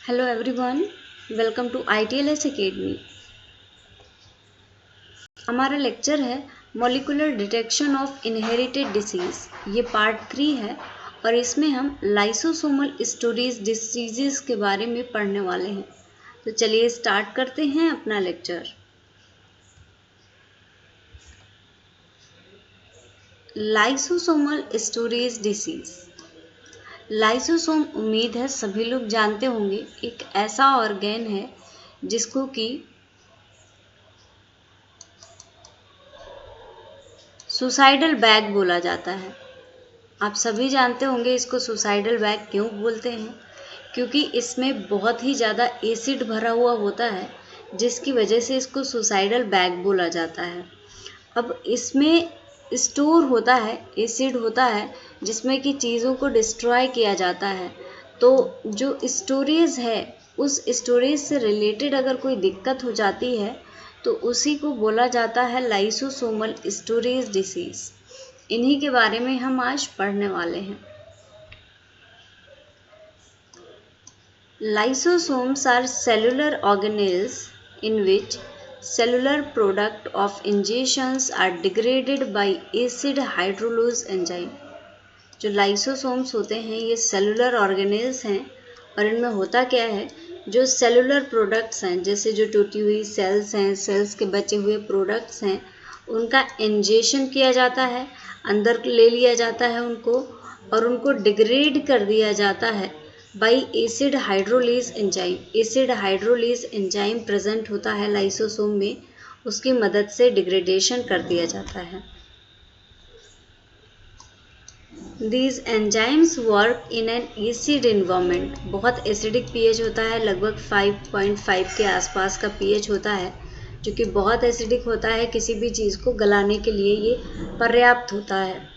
Hello everyone, welcome to ITLS academy. हमारा lecture है molecular detection of inherited disease. ये part 3 है और इसमें हम लाइसोसोमल स्टोरेज डिसीजेस के बारे में पढ़ने वाले हैं। तो चलिए स्टार्ट करते हैं अपना lecture. Lysosomal storage disease. Lysosome, उम्मीद है सभी लोग जानते होंगे, एक ऐसा ऑर्गेन है जिसको कि सुसाइडल बैग बोला जाता है। आप सभी जानते होंगे इसको सुसाइडल बैग क्यों बोलते हैं, क्योंकि इसमें बहुत ही ज़्यादा एसिड भरा हुआ होता है, जिसकी वजह से इसको सुसाइडल बैग बोला जाता है। अब इसमें स्टोर होता है, एसिड होता है जिसमें कि चीज़ों को डिस्ट्रॉय किया जाता है। तो जो स्टोरेज है, उस स्टोरेज से रिलेटेड अगर कोई दिक्कत हो जाती है तो उसी को बोला जाता है लाइसोसोमल स्टोरेज डिसीज। इन्हीं के बारे में हम आज पढ़ने वाले हैं। Lysosomes are cellular organelles in which cellular product of ingestions are degraded by acid hydrolase enzyme। जो लाइसोसोम्स होते हैं ये सेलुलर ऑर्गेनेल्स हैं और इनमें होता क्या है, जो सेलुलर प्रोडक्ट्स हैं, जैसे जो टूटी हुई सेल्स हैं, सेल्स के बचे हुए प्रोडक्ट्स हैं, उनका इंजेशन किया जाता है, अंदर ले लिया जाता है उनको और उनको डिग्रेड कर दिया जाता है by acid hydrolase enzyme. Acid hydrolase enzyme present होता है लाइसोसोम में, उसकी मदद से डिग्रेडेशन कर दिया जाता है। These enzymes work in an acid environment। बहुत एसिडिक pH होता है, लगभग 5.5 के आसपास का pH होता है, जो कि बहुत एसिडिक होता है। किसी भी चीज़ को गलाने के लिए ये पर्याप्त होता है।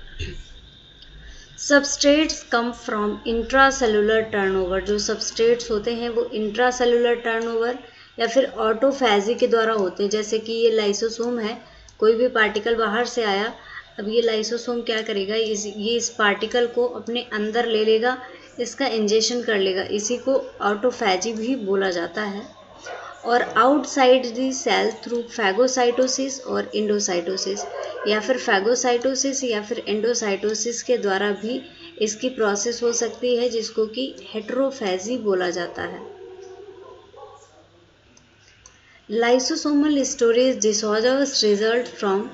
Substrates come from intracellular turnover. जो सबस्ट्रेट्स होते हैं वो इंट्रासेलुलर टर्नओवर या फिर ऑटोफैजी के द्वारा होते हैं। जैसे कि ये लाइसोसोम है, कोई भी पार्टिकल बाहर से आया, अब ये लाइसोसोम क्या करेगा, ये इस पार्टिकल को अपने अंदर ले लेगा, इसका इंजेक्शन कर लेगा, इसी को ऑटोफैजी भी बोला जाता है। और outside the cell through phagocytosis और इंडोसाइटोसिस, या फिर फैगोसाइटोसिस या फिर इंडोसाइटोसिस के द्वारा भी इसकी प्रोसेस हो सकती है, जिसको कि हेटेरोफैजी बोला जाता है। Lysosomal storage disorders result from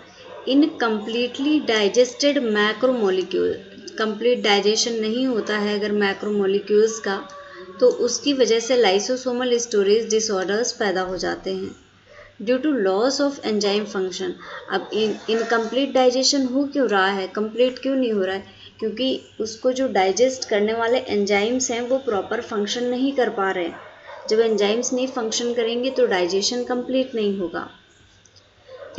incompletely digested macromolecule. Complete digestion नहीं होता है अगर मैक्रोमोलिक्यूल्स का, तो उसकी वजह से लाइसोसोमल स्टोरेज डिसऑर्डर्स पैदा हो जाते हैं due to loss of enzyme function. अब इनकम्प्लीट डाइजेशन हो क्यों रहा है, कंप्लीट क्यों नहीं हो रहा है, क्योंकि उसको जो डाइजेस्ट करने वाले एंजाइम्स हैं वो प्रॉपर फंक्शन नहीं कर पा रहे हैं। जब एंजाइम्स नहीं फंक्शन करेंगे तो डाइजेशन कंप्लीट नहीं होगा।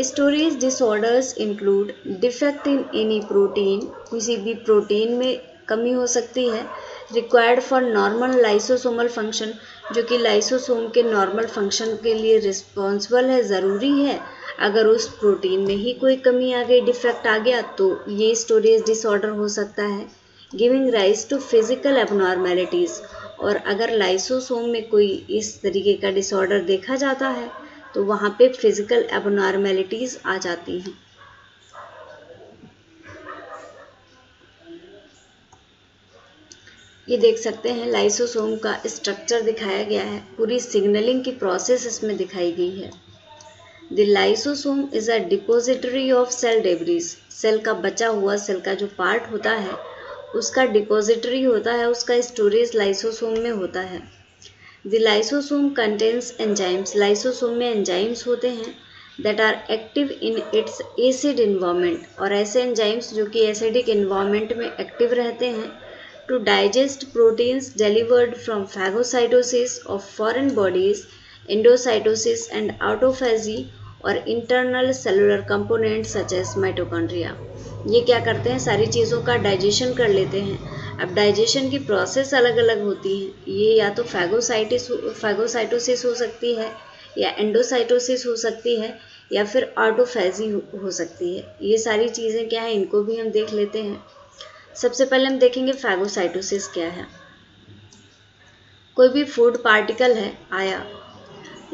Storage disorders include defect in any protein. किसी भी प्रोटीन में कमी हो सकती है, required for normal lysosomal function, जो कि लाइसोसोम के नॉर्मल फंक्शन के लिए रिस्पॉन्सिबल है, ज़रूरी है। अगर उस प्रोटीन में ही कोई कमी आ गई, डिफेक्ट आ गया, तो ये स्टोरेज डिसऑर्डर हो सकता है, giving rise to physical abnormalities. और अगर लाइसोसोम में कोई इस तरीके का डिसऑर्डर देखा जाता है तो वहाँ पे फिजिकल एबनॉर्मेलिटीज़ आ जाती हैं। ये देख सकते हैं लाइसोसोम का स्ट्रक्चर दिखाया गया है, पूरी सिग्नलिंग की प्रोसेस इसमें दिखाई गई है। The lysosome is a depository of cell debris. Cell का बचा हुआ, सेल का जो पार्ट होता है उसका डिपोजिटरी होता है, उसका स्टोरेज लाइसोसोम में होता है। The lysosome contains enzymes. Lysosome में एंजाइम्स होते हैं that are active in its acid environment, और ऐसे एंजाइम्स जो कि एसिडिक इन्वायरमेंट में एक्टिव रहते हैं to digest proteins delivered from phagocytosis of foreign bodies, endocytosis and autophagy और internal cellular component such as mitochondria. ये क्या करते हैं, सारी चीज़ों का डाइजेशन कर लेते हैं। अब डाइजेशन की प्रोसेस अलग अलग होती है, ये या तो फैगोसाइटोसिस हो सकती है, या एंडोसाइटोसिस हो सकती है, या फिर ऑटोफैजी हो सकती है। ये सारी चीज़ें क्या है, इनको भी हम देख लेते हैं। सबसे पहले हम देखेंगे फैगोसाइटोसिस क्या है। कोई भी फूड पार्टिकल है आया,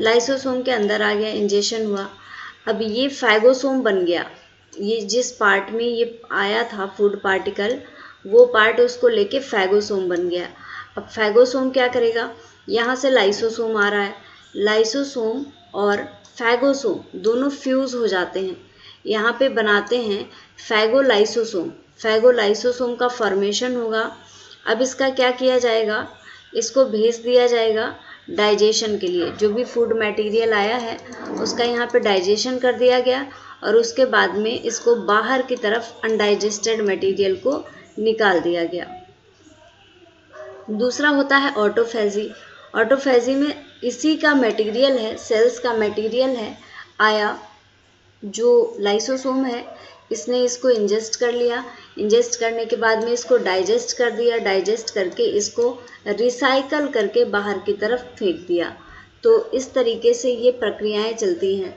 लाइसोसोम के अंदर आ गया, इंजेक्शन हुआ, अब ये फैगोसोम बन गया। ये जिस पार्ट में ये आया था फूड पार्टिकल, वो पार्ट उसको लेके फैगोसोम बन गया। अब फैगोसोम क्या करेगा, यहाँ से लाइसोसोम आ रहा है, लाइसोसोम और फैगोसोम दोनों फ्यूज हो जाते हैं, यहाँ पे बनाते हैं फैगोलाइसोसोम। फैगोलाइसोसोम का फॉर्मेशन होगा। अब इसका क्या किया जाएगा, इसको भेज दिया जाएगा डाइजेशन के लिए। जो भी फूड मटेरियल आया है उसका यहाँ पे डाइजेशन कर दिया गया और उसके बाद में इसको बाहर की तरफ अनडाइजेस्टेड मटेरियल को निकाल दिया गया। दूसरा होता है ऑटोफेजी। ऑटोफेजी में इसी का मटेरियल है, सेल्स का मटेरियल है आया, जो लाइसोसोम है इसने इसको इंजेस्ट कर लिया, इंजेस्ट करने के बाद में इसको डाइजेस्ट कर दिया, डाइजेस्ट करके इसको रिसाइकल करके बाहर की तरफ फेंक दिया। तो इस तरीके से ये प्रक्रियाएं चलती हैं।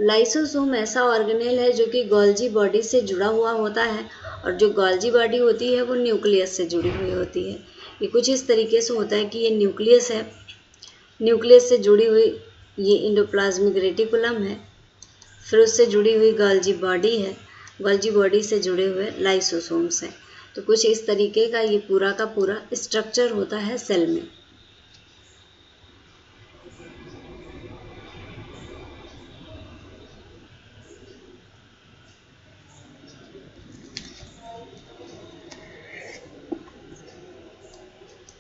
लाइसोसोम ऐसा ऑर्गेनेल है जो कि गोल्जी बॉडी से जुड़ा हुआ होता है, और जो गोल्जी बॉडी होती है वो न्यूक्लियस से जुड़ी हुई होती है। ये कुछ इस तरीके से होता है कि ये न्यूक्लियस है, न्यूक्लियस से जुड़ी हुई ये इंडोप्लाज्मिक रेटिकुलम है, फिर उससे जुड़ी हुई गोल्जी बॉडी है, गोल्जी बॉडी से जुड़े हुए लाइसोसोम्स हैं। तो कुछ इस तरीके का ये पूरा का पूरा स्ट्रक्चर होता है सेल में।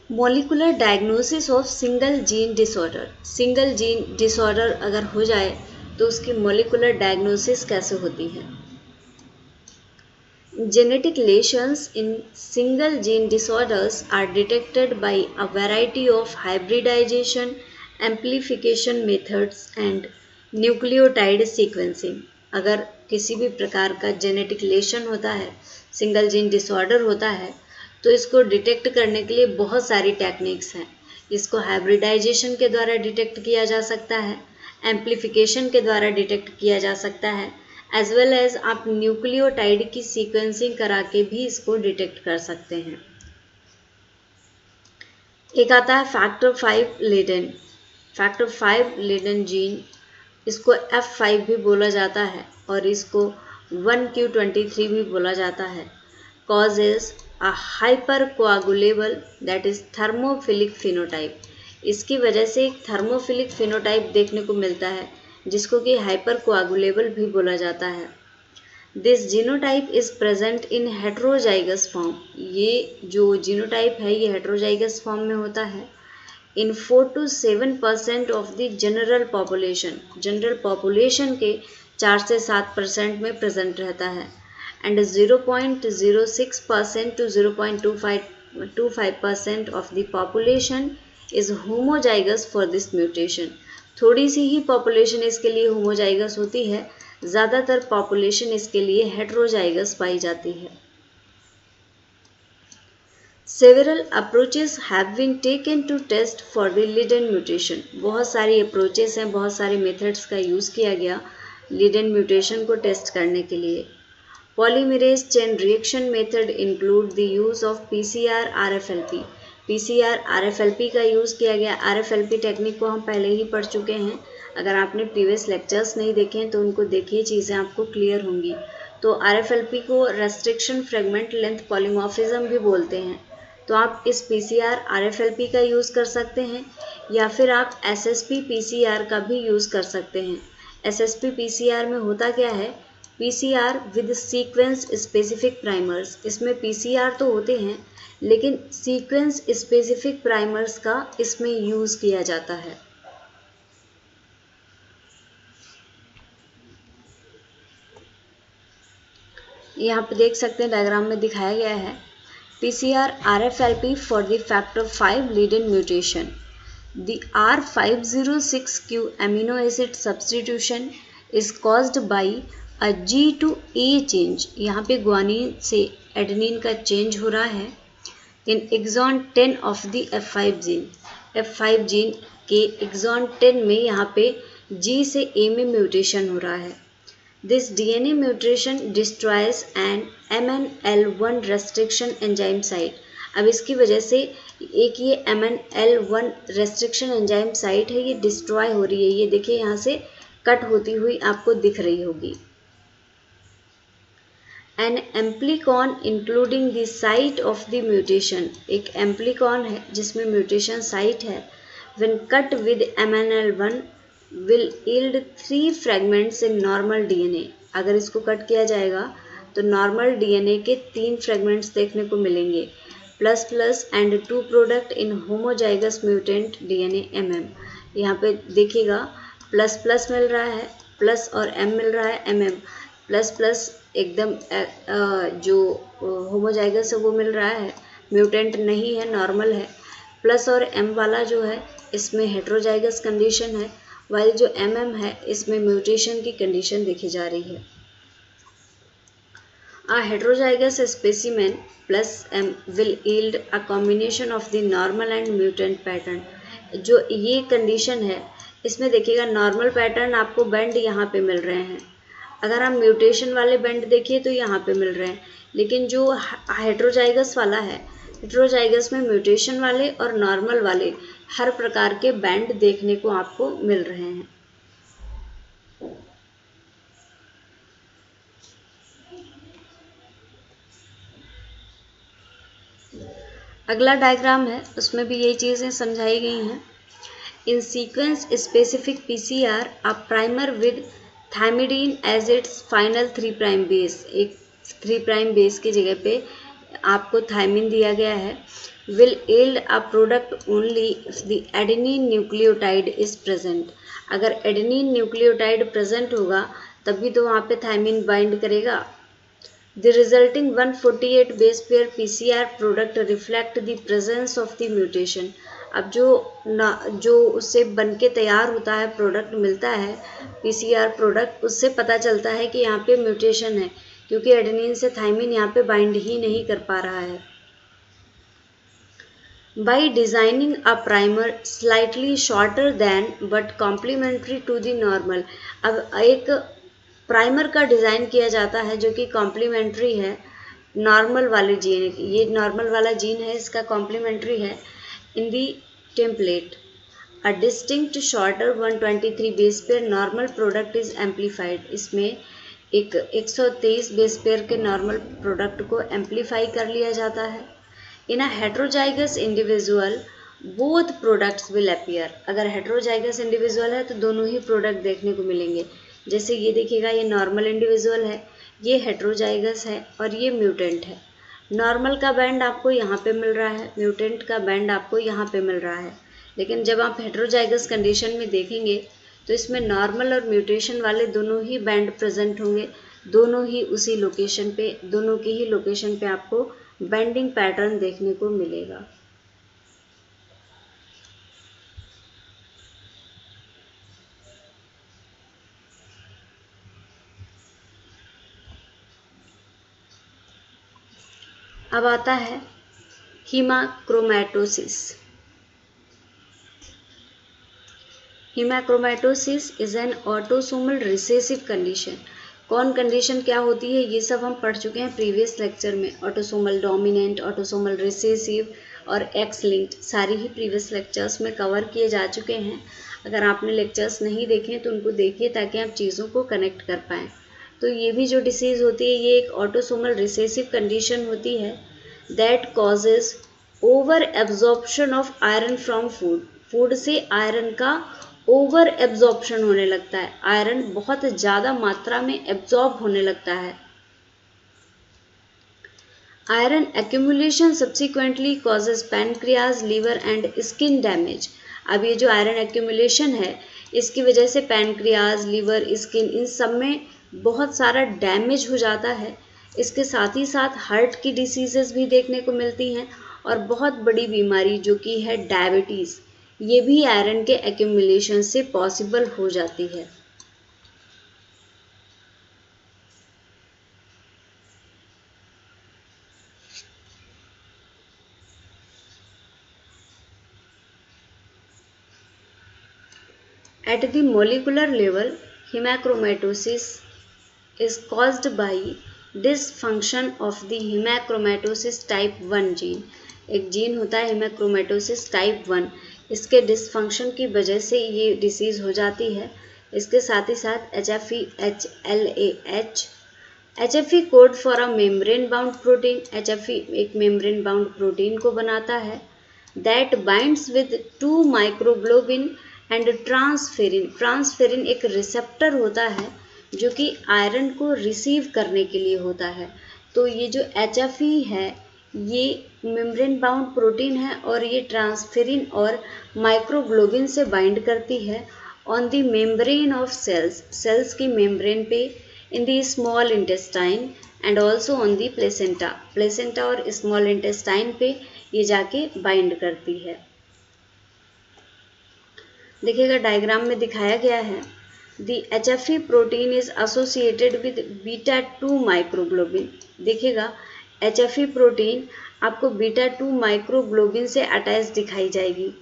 Molecular diagnosis of single gene disorder. Single gene disorder अगर हो जाए तो उसकी मॉलिकुलर डायग्नोसिस कैसे होती है। Genetic lesions in single gene disorders are detected by a variety of hybridization, amplification methods and nucleotide sequencing। अगर किसी भी प्रकार का जेनेटिक लेशन होता है, सिंगल जीन डिसऑर्डर होता है, तो इसको डिटेक्ट करने के लिए बहुत सारी टेक्निक्स हैं। इसको हाइब्रिडाइजेशन के द्वारा डिटेक्ट किया जा सकता है, एम्प्लीफिकेशन के द्वारा डिटेक्ट किया जा सकता है, एज वेल एज आप न्यूक्लियोटाइड की सीक्वेंसिंग करा के भी इसको डिटेक्ट कर सकते हैं। एक आता है factor 5 Leiden. Factor 5 Leiden gene, इसको F5 भी बोला जाता है और इसको 1q23 भी बोला जाता है। Causes a hypercoagulable that is thermophilic phenotype. इसकी वजह से एक थर्मोफिलिक फिनोटाइप देखने को मिलता है जिसको कि हाइपर कोआगुलेबल भी बोला जाता है। This genotype is present in heterozygous form. ये जो जीनोटाइप है ये हेट्रोजाइगस फॉर्म में होता है इन 4 to 7% of the general population. General population के 4 से 7% में प्रेजेंट रहता है। And 0.06% to 0.25% of the population is homozygous for this mutation. थोड़ी सी ही पॉपुलेशन इसके लिए होमोजाइगस होती है, ज़्यादातर पॉपुलेशन इसके लिए हेट्रोजाइगस पाई जाती है। Several approaches have been taken to test for the Leiden mutation। बहुत सारी अप्रोचेस हैं, बहुत सारे मेथड्स का यूज़ किया गया लीडेन म्यूटेशन को टेस्ट करने के लिए। Polymerase chain reaction method include the use of PCR RFLP। PCR RFLP का यूज़ किया गया। RFLP टेक्निक को हम पहले ही पढ़ चुके हैं, अगर आपने प्रीवियस लेक्चर्स नहीं देखे हैं तो उनको देखिए, चीज़ें आपको क्लियर होंगी। तो RFLP को रेस्ट्रिक्शन फ्रेगमेंट लेंथ पॉलीमॉर्फिज्म भी बोलते हैं। तो आप इस PCR RFLP का यूज़ कर सकते हैं या फिर आप SSP PCR का भी यूज़ कर सकते हैं। SSP PCR में होता क्या है, PCR with sequence specific primers. इसमें PCR तो होते हैं लेकिन सीक्वेंस स्पेसिफिक प्राइमर्स का इसमें यूज़ किया जाता है। यहाँ पे देख सकते हैं डायग्राम में दिखाया गया है PCR RFLP for the factor 5 Leiden mutation. The R506Q amino acid substitution is caused by a G to A change। यहाँ पे ग्वानिन से एडेनिन का चेंज हो रहा है in exon 10 of the F5 gene. F5 gene के exon 10 में यहाँ पे G से A में म्यूटेशन हो रहा है। This DNA mutation destroys an MNL1 restriction enzyme site। अब इसकी वजह से एक ये MNL1 रेस्ट्रिक्शन एंजाइम साइट है, ये डिस्ट्रॉय हो रही है। ये देखिए यहाँ से कट होती हुई आपको दिख रही होगी। An amplicon including the site of the mutation, एक एम्प्लीकॉन है जिसमें म्यूटेशन साइट है। When cut with MNL1 will yield 3 fragments in normal DNA। अगर इसको कट किया जाएगा तो नॉर्मल DNA के 3 फ्रेगमेंट्स देखने को मिलेंगे, plus plus and 2 product in homozygous mutant DNA MM। यहाँ पे देखिएगा प्लस प्लस मिल रहा है, प्लस और M मिल रहा है MM, प्लस प्लस एकदम जो होमोजाइगस है वो मिल रहा है, म्यूटेंट नहीं है, नॉर्मल है। प्लस और M वाला जो है इसमें हेट्रोजाइगस कंडीशन है, वाइल जो MM है इसमें म्यूटेशन की कंडीशन देखी जा रही है। A heterozygous specimen plus M will yield a combination of the normal and mutant pattern। जो ये कंडीशन है इसमें देखिएगा नॉर्मल पैटर्न आपको बैंड यहाँ पे मिल रहे हैं, अगर हम म्यूटेशन वाले बैंड देखिए तो यहाँ पे मिल रहे हैं, लेकिन जो हेट्रोजाइगस वाला है, हेट्रोजाइगस में म्यूटेशन वाले और नॉर्मल वाले हर प्रकार के बैंड देखने को आपको मिल रहे हैं। अगला डायग्राम है, उसमें भी यही चीज़ें समझाई गई हैं। In sequence specific PCR a primer with thymidine as its final 3' base, एक 3' बेस की जगह पे आपको थायमिन दिया गया है। Will yield a product only if the adenine nucleotide is present. अगर एडेनिन न्यूक्लियोटाइड प्रेजेंट होगा तभी तो वहाँ पे थायमिन बाइंड करेगा। The resulting 148 base pair PCR product reflect the presence of the mutation। अब जो उससे बन के तैयार होता है, प्रोडक्ट मिलता है PCR प्रोडक्ट, उससे पता चलता है कि यहाँ पे म्यूटेशन है, क्योंकि एडेनिन से थायमिन यहाँ पे बाइंड ही नहीं कर पा रहा है। By designing a primer slightly shorter than but complementary to the normal। अब एक प्राइमर का डिज़ाइन किया जाता है जो कि कॉम्प्लीमेंट्री है नॉर्मल वाले जीन, ये नॉर्मल वाला जीन है, इसका कॉम्प्लीमेंट्री है। In the template a distinct shorter 123 base pair normal product is amplified. इसमें एक 123 बेस पेयर के नॉर्मल प्रोडक्ट को एम्पलीफाई कर लिया जाता है। In a heterozygous individual both products will appear. अगर हेट्रोजाइगस इंडिविजुअल है तो दोनों ही प्रोडक्ट देखने को मिलेंगे। जैसे ये देखिएगा, ये नॉर्मल इंडिविजुअल है, ये हेट्रोजाइगस है और ये म्यूटेंट है। नॉर्मल का बैंड आपको यहाँ पे मिल रहा है, म्यूटेंट का बैंड आपको यहाँ पे मिल रहा है। लेकिन जब आप हेट्रोजाइगस कंडीशन में देखेंगे तो इसमें नॉर्मल और म्यूटेशन वाले दोनों ही बैंड प्रेजेंट होंगे, दोनों ही उसी लोकेशन पे, दोनों की ही लोकेशन पे आपको बैंडिंग पैटर्न देखने को मिलेगा। अब आता है haemochromatosis. Haemochromatosis is an autosomal recessive condition. कौन कंडीशन क्या होती है ये सब हम पढ़ चुके हैं प्रीवियस लेक्चर में। ऑटोसोमल डोमिनेंट, ऑटोसोमल रिसेसिव और एक्स लिंक्ड सारी ही प्रीवियस लेक्चर्स में कवर किए जा चुके हैं। अगर आपने लेक्चर्स नहीं देखे तो उनको देखिए ताकि आप चीज़ों को कनेक्ट कर पाएँ। तो ये भी जो डिसीज़ होती है ये एक ऑटोसोमल रिसेसिव कंडीशन होती है that causes over absorption of iron from food. Food से आयरन का ओवर एब्जॉर्प्शन होने लगता है, आयरन बहुत ज़्यादा मात्रा में एब्जॉर्ब होने लगता है। Iron accumulation subsequently causes pancreas, liver and skin damage. अब ये जो आयरन एक्यूमुलेशन है इसकी वजह से पैनक्रियाज, लीवर, स्किन इन सब में बहुत सारा डैमेज हो जाता है। इसके साथ ही साथ हार्ट की डिसीजेस भी देखने को मिलती हैं और बहुत बड़ी बीमारी जो कि है डायबिटीज़, ये भी आयरन के एक्यूमुलेशन से पॉसिबल हो जाती है। At the molecular level, hemochromatosis is caused by dysfunction of the hemochromatosis type 1 gene। एक जीन होता है हेमाक्रोमेटोसिस टाइप 1, इसके डिसफंक्शन की वजह से ये डिसीज़ हो जाती है। इसके साथ ही साथ HFE-HLA-H, HFE code for a membrane bound protein, HFE एक मेम्ब्रेन बाउंड प्रोटीन को बनाता है that binds with 2 microglobulin and transferrin. Transferrin एक रिसेप्टर होता है जो कि आयरन को रिसीव करने के लिए होता है। तो ये जो HFE है ये मेम्ब्रेन बाउंड प्रोटीन है और ये ट्रांसफेरिन और माइक्रोग्लोबिन से बाइंड करती है on the membrane of cells, cells की मेम्ब्रेन पे, in the small intestine and also on the placenta, placenta और स्मॉल इंटेस्टाइन पे ये जाके बाइंड करती है। देखिएगा डायग्राम में दिखाया गया है the HFE protein is associated with beta 2 microglobulin. देखिएगा HFE प्रोटीन आपको बीटा 2 माइक्रोग्लोबिन से अटैच दिखाई जाएगी।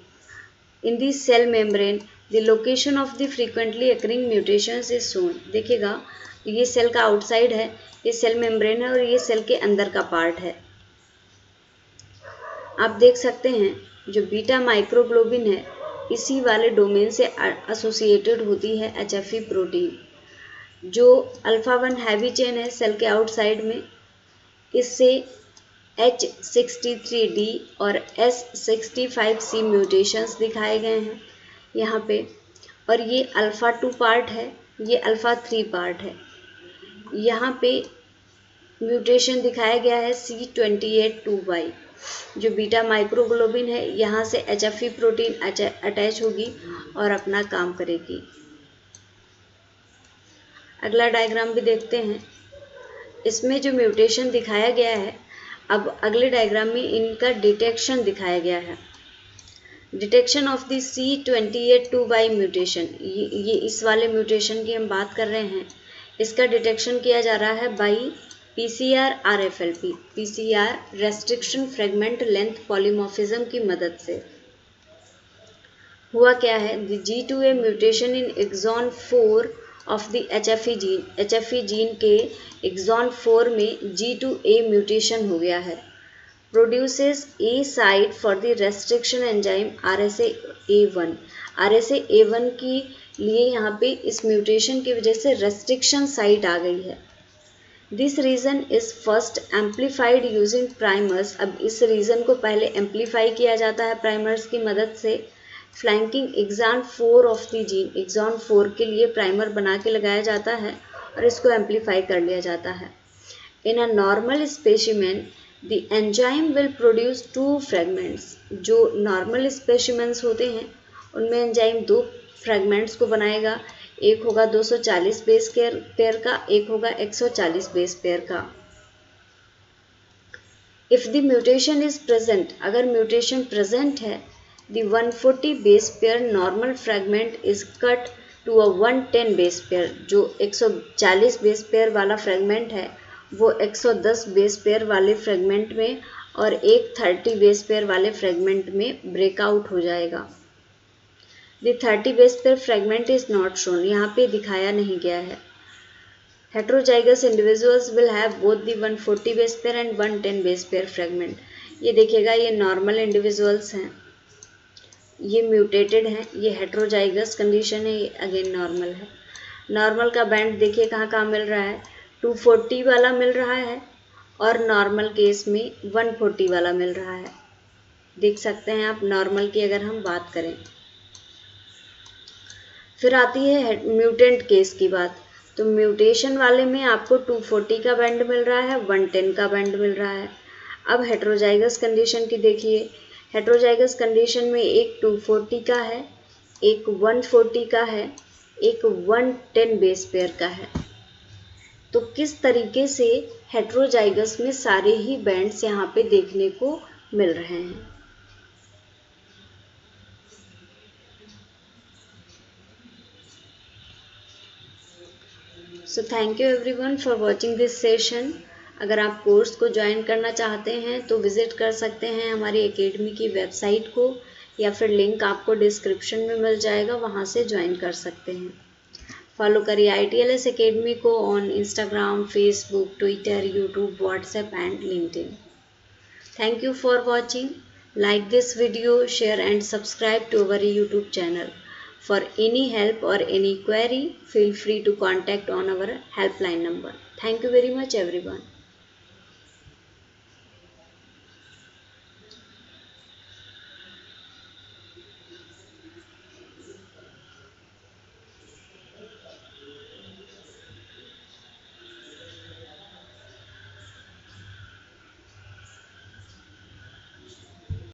In the cell membrane the location of the frequently occurring mutations is shown. देखिएगा ये सेल का आउटसाइड है, ये सेल मेम्ब्रेन है और ये सेल के अंदर का पार्ट है। आप देख सकते हैं जो बीटा माइक्रोग्लोबिन है इसी वाले डोमेन से एसोसिएटेड होती है HFE प्रोटीन। जो अल्फा 1 हैवी चेन है सेल के आउटसाइड में, इससे H63D और S65C म्यूटेशंस दिखाए गए हैं यहाँ पे, और ये अल्फा 2 पार्ट है, ये अल्फा 3 पार्ट है। यहाँ पे म्यूटेशन दिखाया गया है C28-2Y। जो बीटा माइक्रोग्लोबिन है यहाँ से HFE प्रोटीन अटैच होगी और अपना काम करेगी। अगला डायग्राम भी देखते हैं। इसमें जो म्यूटेशन दिखाया गया है, अब अगले डायग्राम में इनका डिटेक्शन दिखाया गया है। Detection of the C28-2Y mutation, ये इस वाले म्यूटेशन की हम बात कर रहे हैं। इसका डिटेक्शन किया जा रहा है by PCR RFLP, PCR restriction fragment length polymorphism की मदद से। हुआ क्या है, the G2A mutation in exon 4 of the HFE gene, HFE gene के एक्सॉन 4 में G2A म्यूटेशन हो गया है। Produces A site for the restriction enzyme RSA-A1। RSA-A1 की लिए यहाँ पे इस म्यूटेशन की वजह से रेस्ट्रिक्शन साइट आ गई है। This region is first amplified using primers. अब इस रीजन को पहले एम्पलीफाई किया जाता है प्राइमर्स की मदद से। Flanking exon 4 of the gene, exon 4 के लिए प्राइमर बना के लगाया जाता है और इसको एम्पलीफाई कर लिया जाता है। In a normal specimen the enzyme will produce 2 fragments. जो नॉर्मल स्पेसिमेंस होते हैं उनमें एंजाइम 2 फ्रेगमेंट्स को बनाएगा, एक होगा 240 बेस पेयर का, एक होगा 140 बेस पेयर का। If the mutation is present, अगर म्यूटेशन प्रेजेंट है, the 140 base pair normal fragment is cut to a 110 base pair. जो 140 बेस पेयर वाला फ्रेगमेंट है वो 110 बेस पेयर वाले फ्रेगमेंट में और एक 30 बेस पेयर वाले फ्रेगमेंट में ब्रेकआउट हो जाएगा। The 30 base pair fragment is not shown, यहाँ पे दिखाया नहीं गया है। Heterozygous individuals will have both the 140 base pair and 110 base pair fragment. ये देखिएगा ये नॉर्मल इंडिविजुअल्स हैं, ये म्यूटेटेड हैं, ये हेट्रोजाइगस कंडीशन है, ये अगेन नॉर्मल है। नॉर्मल का बैंड देखिए कहाँ कहाँ मिल रहा है, 240 वाला मिल रहा है और नॉर्मल केस में 140 वाला मिल रहा है। देख सकते हैं आप नॉर्मल की अगर हम बात करें। फिर आती है म्यूटेंट केस की बात। तो म्यूटेशन वाले में आपको 240 का बैंड मिल रहा है, 110 का बैंड मिल रहा है। अब हेट्रोजाइगस कंडीशन की देखिए, हेट्रोजाइगस कंडीशन में एक 240 का है, एक 140 का है, एक 110 बेस पेयर का है। तो किस तरीके से हेट्रोजाइगस में सारे ही बैंड्स यहाँ पे देखने को मिल रहे हैं। So thank you everyone for watching this session. अगर आप कोर्स को ज्वाइन करना चाहते हैं तो विज़िट कर सकते हैं हमारी एकेडमी की वेबसाइट को, या फिर लिंक आपको डिस्क्रिप्शन में मिल जाएगा, वहाँ से ज्वाइन कर सकते हैं। फॉलो करिए ITLS एकेडमी को on Instagram, Facebook, Twitter, YouTube, WhatsApp and LinkedIn. Thank you for watching. Like this video, share and subscribe to our YouTube channel. For any help or any query, feel free to contact on our helpline number. Thank you very much everyone.